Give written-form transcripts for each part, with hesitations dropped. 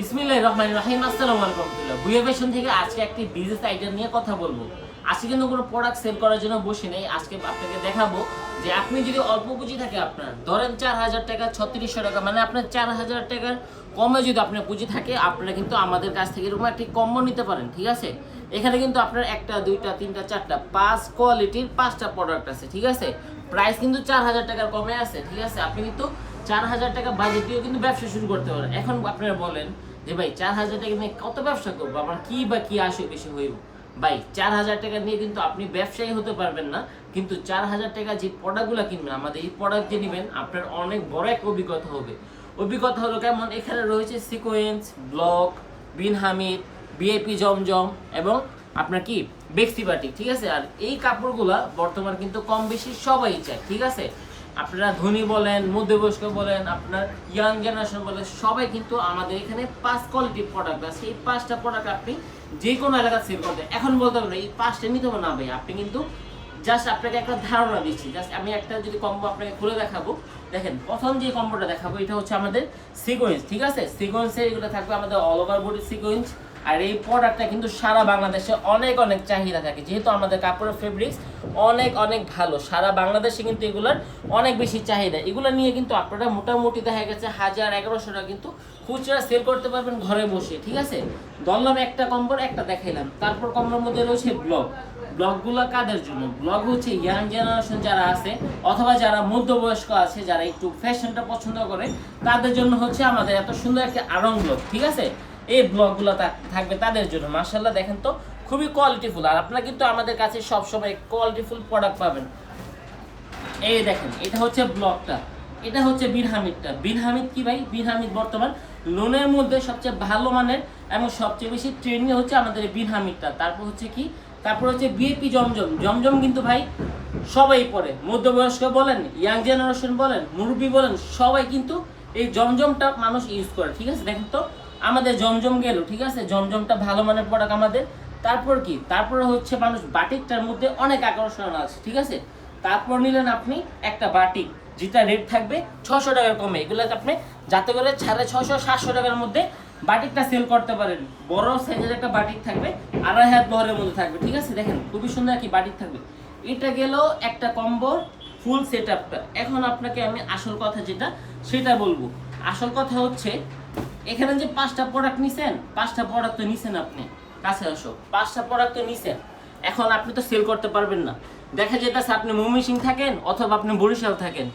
বিসমিল্লাহির রহমানির রহিম। আসসালামু আলাইকুম রাহমাতুল্লাহ। বুয়া ফ্যাশন থেকে আজকে একটি বিজনেস আইডিয়া নিয়ে কথা বলবো। আজকে কিন্তু কোনো প্রোডাক্ট সেল করার জন্য বসে নেই। আজকে আপনাকে দেখাবো যে আপনি যদি অল্প পুঁজি থাকে, আপনার ধরেন 4000 টাকা, 3600 টাকা, মানে আপনার 4000 টাকার কমে যদি আপনার পুঁজি থাকে, আপনারা কিন্তু আমাদের কাছ থেকে এরকম একটি কম্বো নিতে পারেন। ঠিক আছে, এখানে কিন্তু আপনার একটা, দুইটা, তিনটা, চারটা, 5 কোয়ালিটির 5টা প্রোডাক্ট আছে। ঠিক আছে, প্রাইস কিন্তু 4000 টাকার কমে আছে। ঠিক আছে, আপনি কিন্তু 4000 টাকা বাজেট দিয়েও কিন্তু ব্যবসা শুরু করতে পারেন। এখন আপনারা বলেন যে ভাই 4000 টাকা নিয়ে কত ব্যবসা করবো, আমার কি বা কি আসে বেশি হইব। ভাই 4000 টাকা নিয়ে কিন্তু আপনি ব্যবসায়ী হতে পারবেন না, কিন্তু 4000 টাকা যে প্রোডাক্টগুলো কিনবেন, আমাদের এই প্রোডাক্ট যে নেবেন, আপনার অনেক বড় একটা অভিজ্ঞতা হবে। অভিজ্ঞতা হলো কেমন, এখানে রয়েছে সিকোয়েন্স, ব্লক, বিন হামিদ, বিএপি জমজম এবং আপনার কি বেক্সি বাটিক। ঠিক আছে, আর এই কাপড়গুলা বর্তমান কিন্তু কম বেশি সবাই চায়। ঠিক আছে, আপনারা ধনী বলেন, মধ্যবয়স্ক বলেন, আপনার ইয়াং জেনারেশন বলেন, সবাই কিন্তু আমাদের এখানে 5 কোয়ালিটির প্রোডাক্ট আছে। এই 5টা প্রোডাক্ট আপনি যে কোনো এলাকায় সেল করতে, এখন বলতে পারবেন এই 5টা নিতে হবে না ভাই, আপনি কিন্তু জাস্ট আপনাকে একটা ধারণা দিচ্ছি। জাস্ট আমি একটা যদি কম্বো আপনাকে খুলে দেখাবো, দেখেন প্রথম যে কম্বোটা দেখাবো এটা হচ্ছে আমাদের সিকোয়েন্স। ঠিক আছে, সিকোয়েন্সের এগুলো থাকবে আমাদের অল ওভার বডি সিকোয়েন্স। আর এই প্রোডাক্টটা কিন্তু সারা বাংলাদেশে অনেক অনেক চাহিদা থাকে, যেহেতু আমাদের কাপড়ের ফেব্রিক্স অনেক অনেক ভালো, সারা বাংলাদেশে কিন্তু এগুলোর অনেক বেশি চাহিদা। এগুলো নিয়ে কিন্তু আপনারা মোটামুটি দেখা গেছে 1000-1100 টাকা কিন্তু খুচরা সেল করতে পারবেন ঘরে বসে। ঠিক আছে, ধরলাম একটা কম্বোর একটা দেখাইলাম। তারপর কম্বোর মধ্যে রয়েছে ব্লক। ব্লগগুলো কাদের জন্য? ব্লগ হচ্ছে ইয়াং জেনারেশন যারা আছে, অথবা যারা মধ্যবয়স্ক আছে, যারা একটু ফ্যাশনটা পছন্দ করে, তাদের জন্য হচ্ছে আমাদের এত সুন্দর একটা আরং ব্লগ। ঠিক আছে, এই ব্লগগুলো থাকবে তাদের জন্য। মাশাআল্লাহ, দেখেন তো খুবই কোয়ালিটিফুল। আর আপনারা কিন্তু আমাদের কাছে সবসময় কোয়ালিটিফুল প্রোডাক্ট পাবেন। এই দেখেন, এটা হচ্ছে ব্লগটা, এটা হচ্ছে বিন হামিদটা। বিন হামিদ কি ভাই, বিন হামিদ বর্তমান লোনের মধ্যে সবচেয়ে ভালো মানের এবং সবচেয়ে বেশি ট্রেন্ডিং হচ্ছে আমাদের বিন হামিদটা। তারপর হচ্ছে কি, তারপর হচ্ছে বিএপি জমজম। জমজম কিন্তু ভাই সবাই পরে, মধ্যবয়স্ক বলেন, ইয়াং জেনারেশন বলেন, মুরব্বী বলেন, সবাই কিন্তু এই জমজমটা মানুষ ইউজ করে। ঠিক আছে, দেখেন তো আমাদের জমজম গেল। ঠিক আছে, জমজমটা ভালো মানের প্রোডাক্ট আমাদের। তারপর কি, তারপরে হচ্ছে মানুষ বাটিকটার মধ্যে অনেক আকর্ষণ আছে। ঠিক আছে, তারপর নিলেন আপনি একটা বাটিক, যেটা রেট থাকবে 600 টাকার কমে। এগুলো আপনি যাতে করে 650-700 টাকার মধ্যে বাটিকটা সেল করতে পারেন। বড় সাইজের একটা বাটিক থাকবে, 2.5 হাত বহরের মধ্যে থাকবে। ঠিক আছে, দেখেন খুবই সুন্দর কি বাটিক থাকবে। এটা গেল একটা কম্বোর ফুল সেট আপটা। এখন আপনাকে আমি আসল কথা যেটা সেটা বলবো। আসল কথা হচ্ছে, এখানে যে 5টা প্রোডাক্ট নিছেন, 5টা প্রোডাক্ট তো নিছেন, আপনি কাছে আসো, 5টা প্রোডাক্ট তো নিছেন। এখন আপনি তো সেল করতে পারবেন না। দেখা যেতেছে আপনি ময়মনসিংহ থাকেন অথবা আপনি বরিশাল থাকেন,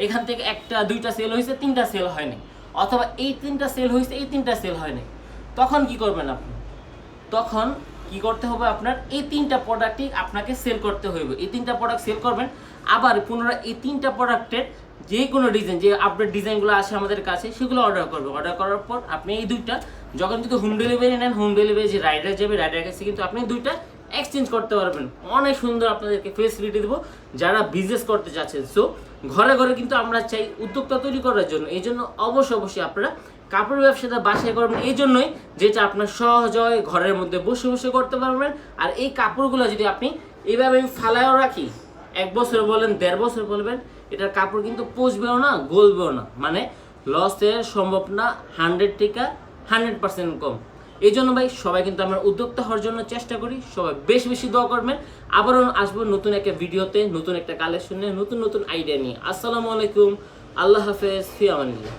এখান থেকে একটা, দুইটা সেল হয়েছে, 3টা সেল হয়নি, অথবা এই 3টা সেল হয়েছে, এই 3টা সেল হয়নি। তখন কি করবেন আপনি? তখন কি করতে হবে, আপনার এই 3টা প্রোডাক্টই আপনাকে সেল করতে হবে। এই 3টা প্রোডাক্ট সেল করবেন, আবার পুনরায় এই 3টা প্রোডাক্টের যে কোনো ডিজাইন, যে আপডেট ডিজাইনগুলো আসে আমাদের কাছে, সেগুলো অর্ডার করবে। অর্ডার করার পর আপনি এই দুইটা যখন কিন্তু হোম ডেলিভারি নেন, হোম ডেলিভারি যে রাইডার যাবে, রাইডারের কাছে কিন্তু আপনি দুইটা এক্সচেঞ্জ করতে পারবেন। অনেক সুন্দর আপনাদেরকে ফেসিলিটি দেবো যারা বিজনেস করতে চাচ্ছেন। সো ঘরে ঘরে কিন্তু আমরা চাই উদ্যোক্তা তৈরি করার জন্য। এই জন্য অবশ্যই আপনারা কাপড় ব্যবসাটা বাসায় করবেন, এই জন্যই যেটা আপনার সহজ হয়, ঘরের মধ্যে বসে বসে করতে পারবেন। আর এই কাপড়গুলো যদি আপনি এইভাবে আমি ফালায়ও রাখি, 1 বছর বলেন, 1.5 বছর বলবেন, এটার কাপড় কিন্তু পচবেও না, গলবেও না, মানে লসের সম্ভব না, 100 টাকা 100% কম। এই জন্য ভাই সবাই কিন্তু আমরা উদ্যোক্তা হওয়ার জন্য চেষ্টা করি। সবাই বেশি বেশি দোয়া করবেন। আবারও আসবো নতুন একটা ভিডিওতে, নতুন একটা কালেকশন নিয়ে, নতুন নতুন আইডিয়া নিয়ে। আসসালামু আলাইকুম, আল্লাহ হাফেজ, ফি আমানিল্লাহ।